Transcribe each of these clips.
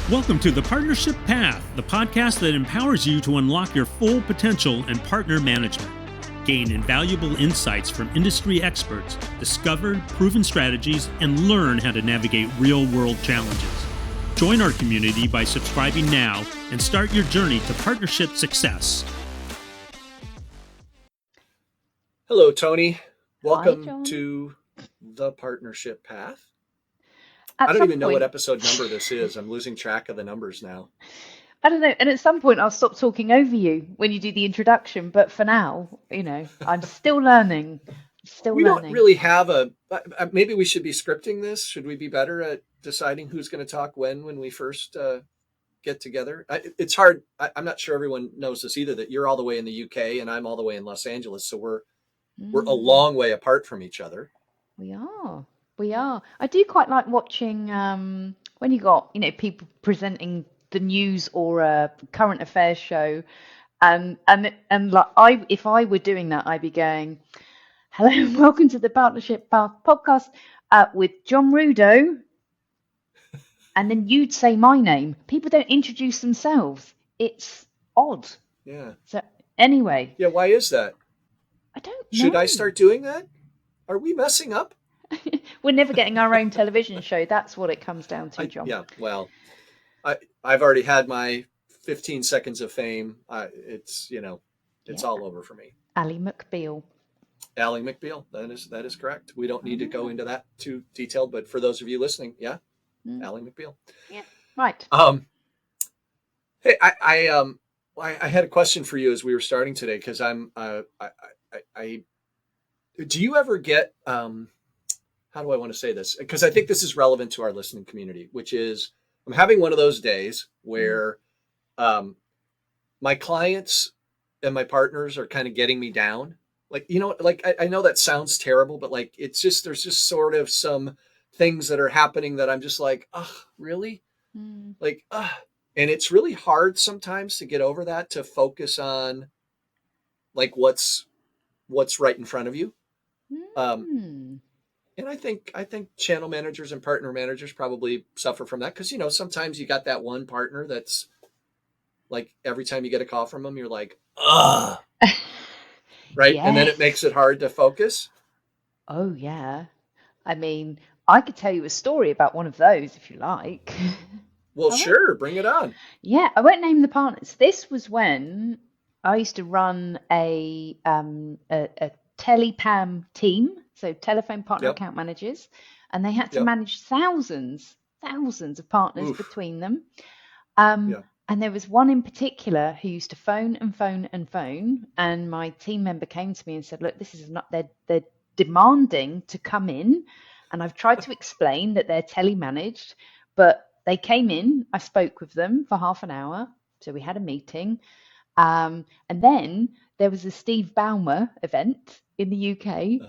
Welcome to The Partnership Path, the podcast that empowers you to unlock your full potential in partner management. Gain invaluable insights from industry experts, discover proven strategies, and learn how to navigate real-world challenges. Join our community by subscribing now and start your journey to partnership success. Hello, Toni. Welcome John. to The Partnership Path. I don't even know what episode number this is. I'm losing track of the numbers now. I don't know. And at some point, I'll stop talking over you when you do the introduction. But for now, I'm still learning. We don't really have maybe we should be scripting this. Should we be better at deciding who's going to talk when we first get together? It's hard. I'm not sure everyone knows this either, that you're all the way in the UK and I'm all the way in Los Angeles. So we're a long way apart from each other. We are. I do quite like watching when you got, people presenting the news or a current affairs show, and like if I were doing that, I'd be going, "Hello, and welcome to the Partnership Path podcast with John Rudo," and then you'd say my name. People don't introduce themselves. It's odd. Yeah. So anyway. Yeah. Why is that? I don't know. Should I start doing that? Are we messing up? We're never getting our own television show. That's what it comes down to, John. Yeah, well, I've already had my 15 seconds of fame. It's all over for me. Ally McBeal. Ally McBeal. That is correct. We don't need to go into that too detailed, but for those of you listening, Ally McBeal. Yeah, right. Hey, I had a question for you as we were starting today, because do you ever get how do I want to say this? Because I think this is relevant to our listening community, which is I'm having one of those days where my clients and my partners are kind of getting me down. Like, I know that sounds terrible, but like, there's just sort of some things that are happening that I'm just like, oh, really? And it's really hard sometimes to get over that, to focus on like what's right in front of you. And I think channel managers and partner managers probably suffer from that, because, sometimes you got that one partner that's like, every time you get a call from them, you're like, ugh, right? Yes. And then it makes it hard to focus. Oh, yeah. I mean, I could tell you a story about one of those if you like. Well, sure. Bring it on. Yeah, I won't name the partners. This was when I used to run a telepam team. So telephone partner account managers, and they had to manage thousands of partners between them. And there was one in particular who used to phone, and my team member came to me and said, "Look, this is not, they're demanding to come in, and I've tried to explain that they're telemanaged, but they came in, I spoke with them for half an hour, so we had a meeting, and then there was a Steve Ballmer event in the UK."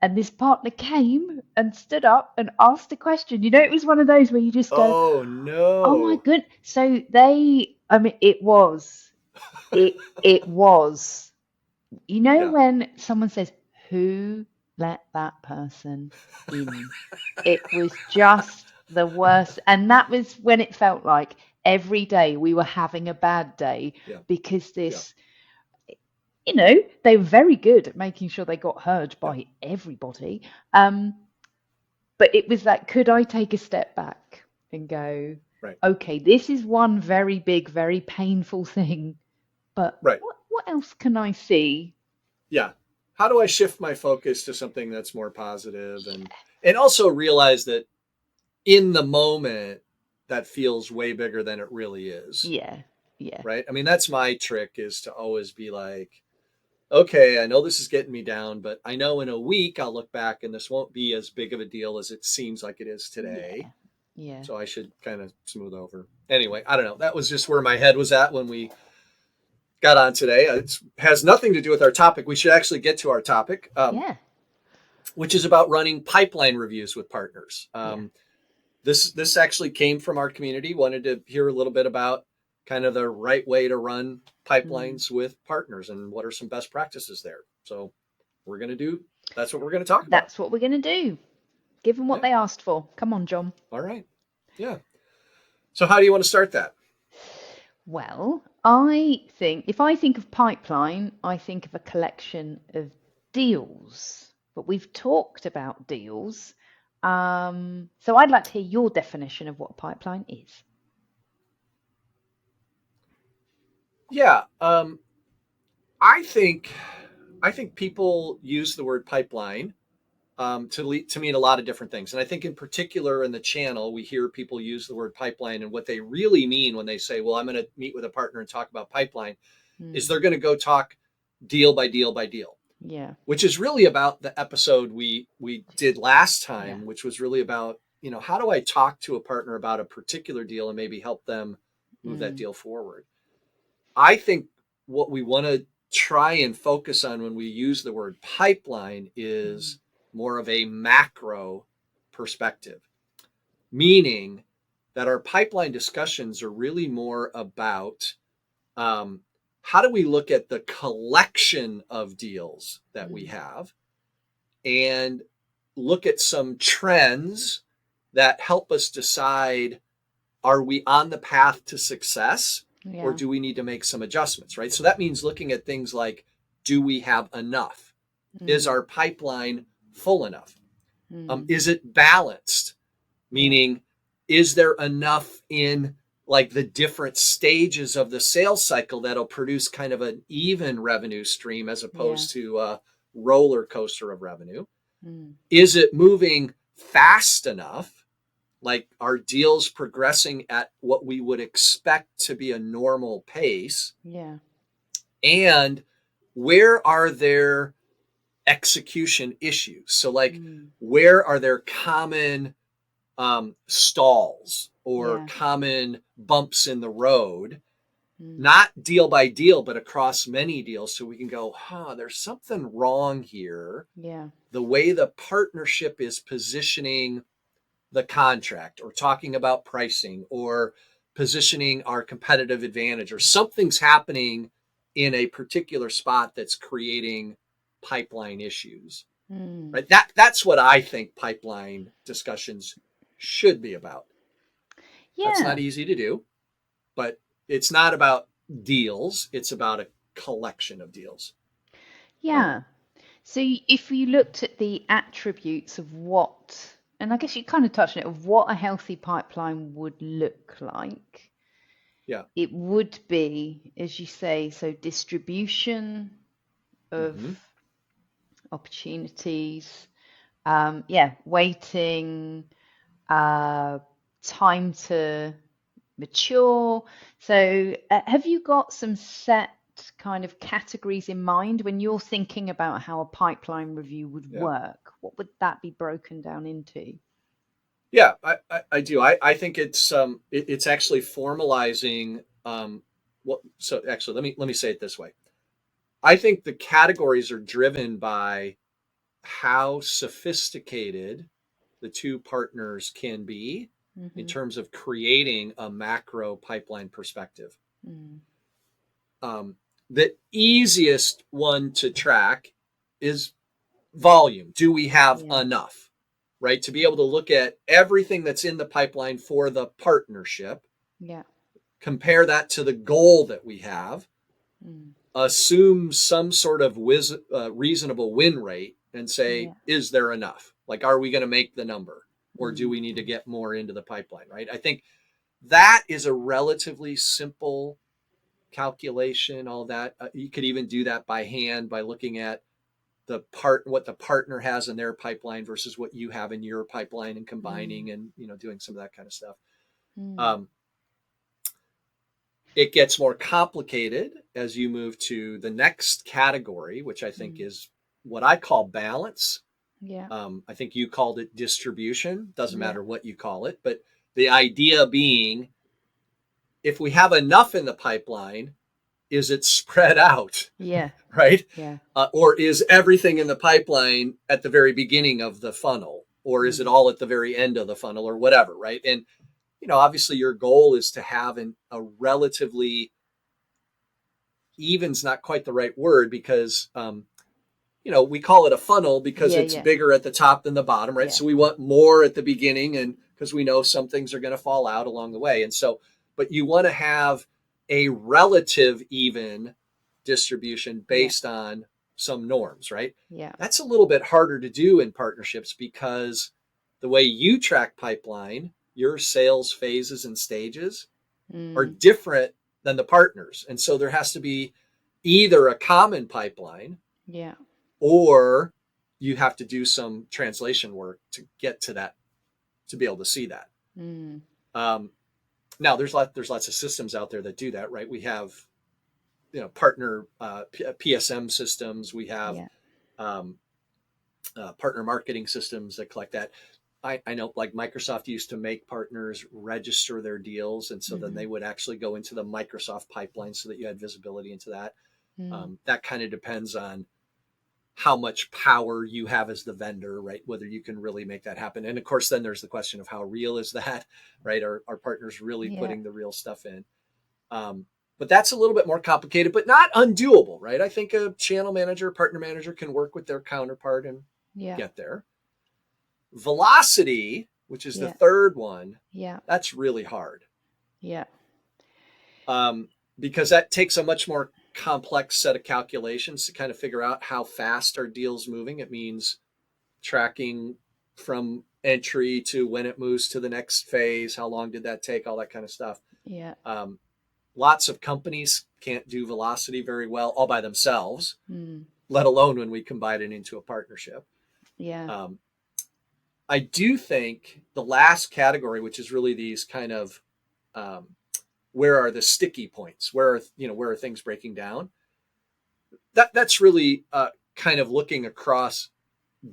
And this partner came and stood up and asked a question. It was one of those where you just go, "Oh no! Oh my goodness!" So it was. When someone says, "Who let that person in?" It was just the worst, and that was when it felt like every day we were having a bad day because this. They were very good at making sure they got heard by everybody. But it was like, could I take a step back and go, okay, this is one very big, very painful thing, but what else can I see? Yeah. How do I shift my focus to something that's more positive, and also realize that in the moment that feels way bigger than it really is. Yeah. Yeah. Right. I mean, that's my trick, is to always be like, okay, I know this is getting me down, but I know in a week I'll look back and this won't be as big of a deal as it seems like it is today. Yeah. So I should kind of smooth over. Anyway, I don't know. That was just where my head was at when we got on today. It has nothing to do with our topic. We should actually get to our topic, which is about running pipeline reviews with partners. This actually came from our community. Wanted to hear a little bit about kind of the right way to run pipelines with partners and what are some best practices there. So that's what we're going to talk about. That's what we're going to do. Give them what they asked for. Come on, John. All right. Yeah. So how do you want to start that? Well, I think if I think of pipeline, I think of a collection of deals. But we've talked about deals. So I'd like to hear your definition of what a pipeline is. Yeah, I think people use the word pipeline to mean a lot of different things. And I think in particular in the channel, we hear people use the word pipeline, and what they really mean when they say, well, I'm going to meet with a partner and talk about pipeline, is they're going to go talk deal by deal by deal. Yeah. Which is really about the episode we did last time, which was really about, how do I talk to a partner about a particular deal and maybe help them move that deal forward? I think what we want to try and focus on when we use the word pipeline is more of a macro perspective, meaning that our pipeline discussions are really more about how do we look at the collection of deals that we have and look at some trends that help us decide, are we on the path to success? Or do we need to make some adjustments, right? So that means looking at things like, do we have enough? Is our pipeline full enough? Is it balanced? Meaning, is there enough in like the different stages of the sales cycle that'll produce kind of an even revenue stream as opposed to a roller coaster of revenue? Is it moving fast enough? Like, are deals progressing at what we would expect to be a normal pace? Yeah. And where are there execution issues? So like, where are there common stalls or common bumps in the road? Not deal by deal, but across many deals. So we can go, there's something wrong here. Yeah. The way the partnership is positioning the contract or talking about pricing or positioning our competitive advantage, or something's happening in a particular spot that's creating pipeline issues, right? That's what I think pipeline discussions should be about. That's not easy to do, but it's not about deals. It's about a collection of deals. Yeah. So if you looked at the attributes of what, and I guess you kind of touched on it, of what a healthy pipeline would look like. Yeah. It would be, as you say, so distribution of opportunities, waiting, time to mature. So have you got some set kind of categories in mind when you're thinking about how a pipeline review would work? What would that be broken down into? Yeah, I do. I think it's actually formalizing so actually let me say it this way. I think the categories are driven by how sophisticated the two partners can be in terms of creating a macro pipeline perspective. The easiest one to track is volume. Do we have enough, right? To be able to look at everything that's in the pipeline for the partnership, compare that to the goal that we have, assume some sort of reasonable win rate and say, is there enough? Like, are we going to make the number, or do we need to get more into the pipeline, right? I think that is a relatively simple calculation, all that. You could even do that by hand by looking at what the partner has in their pipeline versus what you have in your pipeline and combining and, doing some of that kind of stuff. It gets more complicated as you move to the next category, which I think is what I call balance. I think you called it distribution. Doesn't matter what you call it, but the idea being, if we have enough in the pipeline, is it spread out? Right? Or is everything in the pipeline at the very beginning of the funnel? Or is it all at the very end of the funnel, or whatever, right? And, obviously your goal is to have a relatively, even's not quite the right word, because, we call it a funnel because it's bigger at the top than the bottom, right? So we want more at the beginning and because we know some things are going to fall out along the way. And so, but you want to have a relative even distribution based on some norms, right? Yeah. That's a little bit harder to do in partnerships because the way you track pipeline, your sales phases and stages are different than the partners. And so there has to be either a common pipeline, or you have to do some translation work to get to that, to be able to see that. Now there's lots of systems out there that do that, right? We have, partner PSM systems. We have partner marketing systems that collect that. I know, like Microsoft used to make partners register their deals, and so then they would actually go into the Microsoft pipeline so that you had visibility into that. That kind of depends on how much power you have as the vendor, right? Whether you can really make that happen. And of course, then there's the question of how real is that, right? Are partners really putting the real stuff in? But that's a little bit more complicated, but not undoable, right? I think a channel manager, partner manager can work with their counterpart and get there. Velocity, which is the third one, that's really hard. Because that takes a much more complex set of calculations to kind of figure out how fast are deals moving. It means tracking from entry to when it moves to the next phase. How long did that take? All that kind of stuff. Lots of companies can't do velocity very well all by themselves, let alone when we combine it into a partnership. I do think the last category, which is really these kind of where are the sticky points? Where are things breaking down? That's really kind of looking across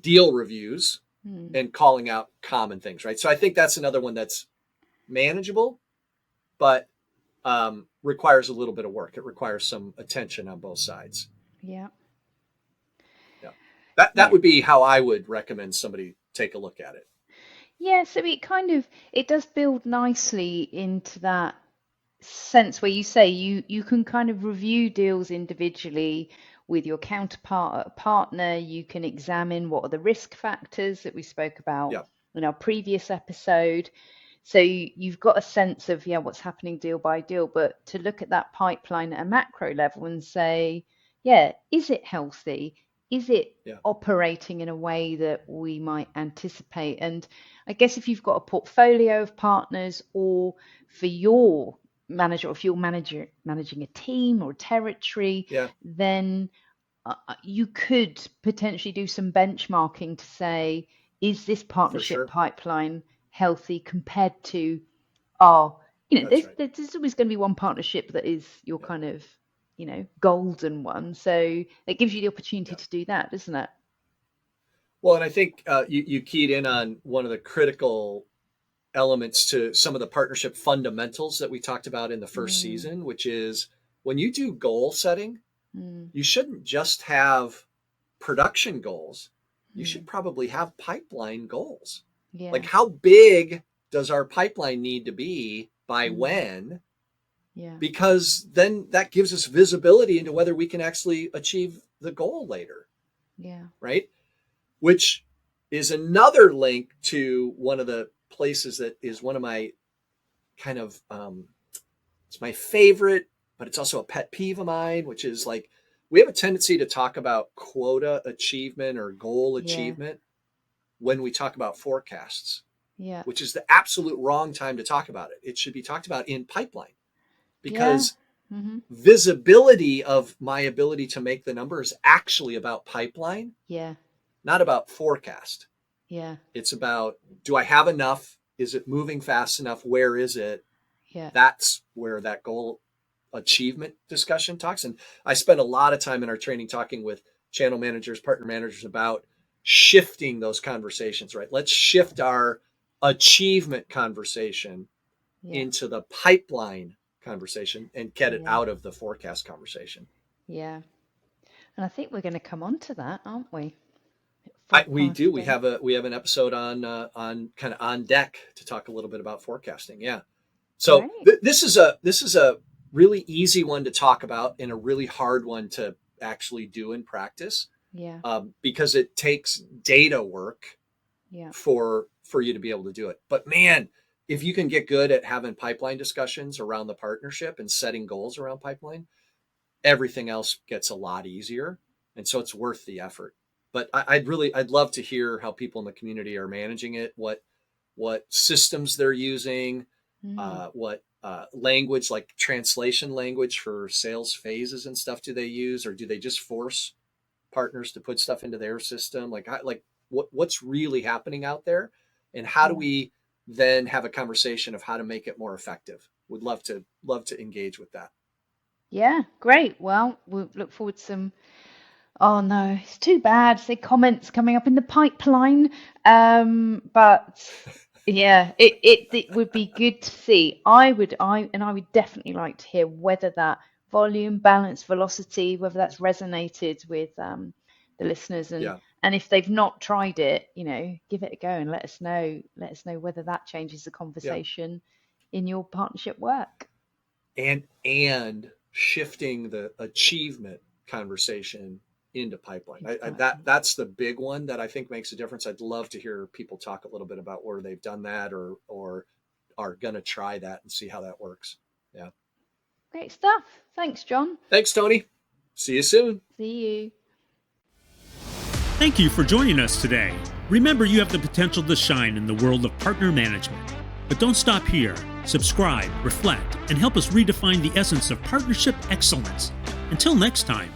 deal reviews and calling out common things, right? So I think that's another one that's manageable, but requires a little bit of work. It requires some attention on both sides. That would be how I would recommend somebody take a look at it. So it does build nicely into that sense where you say you can kind of review deals individually with your counterpart partner. You can examine what are the risk factors that we spoke about in our previous episode. So you've got a sense of what's happening deal by deal, but to look at that pipeline at a macro level and say, is it healthy? Is it operating in a way that we might anticipate? And I guess if you've got a portfolio of partners, or for your manager, or if you're managing a team or a territory, then you could potentially do some benchmarking to say, is this partnership pipeline healthy compared to there's always going to be one partnership that is your kind of golden one. So it gives you the opportunity to do that, doesn't it? Well, and I think you keyed in on one of the critical elements to some of the partnership fundamentals that we talked about in the first season, which is when you do goal setting, you shouldn't just have production goals. You should probably have pipeline goals. Like, how big does our pipeline need to be by when? Because then that gives us visibility into whether we can actually achieve the goal later. Right? Which is another link to one of the places that is one of my kind of, it's my favorite, but it's also a pet peeve of mine, which is like, we have a tendency to talk about quota achievement or goal achievement when we talk about forecasts, which is the absolute wrong time to talk about it. It should be talked about in pipeline, because visibility of my ability to make the number is actually about pipeline, not about forecast. It's about, do I have enough? Is it moving fast enough? Where is it? That's where that goal achievement discussion talks. And I spend a lot of time in our training talking with channel managers, partner managers about shifting those conversations, right? Let's shift our achievement conversation into the pipeline conversation and get it out of the forecast conversation. And I think we're going to come on to that, aren't we? We do. We have an episode on kind of on deck to talk a little bit about forecasting. So this is a really easy one to talk about and a really hard one to actually do in practice. Because it takes data work for for you to be able to do it. But man, if you can get good at having pipeline discussions around the partnership and setting goals around pipeline, everything else gets a lot easier. And so it's worth the effort. But I'd love to hear how people in the community are managing it, what systems they're using, what language, like translation language for sales phases and stuff do they use, or do they just force partners to put stuff into their system? Like what's really happening out there, and how do we then have a conversation of how to make it more effective? Would love to engage with that. Yeah, great. Well, we'll look forward to some. Oh no, it's too bad. Say comments coming up in the pipeline. But yeah, it would be good to see. I would definitely like to hear whether that volume, balance, velocity, whether that's resonated with the listeners, and if they've not tried it, give it a go and let us know. Let us know whether that changes the conversation in your partnership work. And shifting the achievement conversation into pipeline. That's the big one that I think makes a difference. I'd love to hear people talk a little bit about where they've done that or are going to try that and see how that works. Yeah. Great stuff. Thanks, John. Thanks, Toni. See you soon. See you. Thank you for joining us today. Remember, you have the potential to shine in the world of partner management. But don't stop here. Subscribe, reflect, and help us redefine the essence of partnership excellence. Until next time.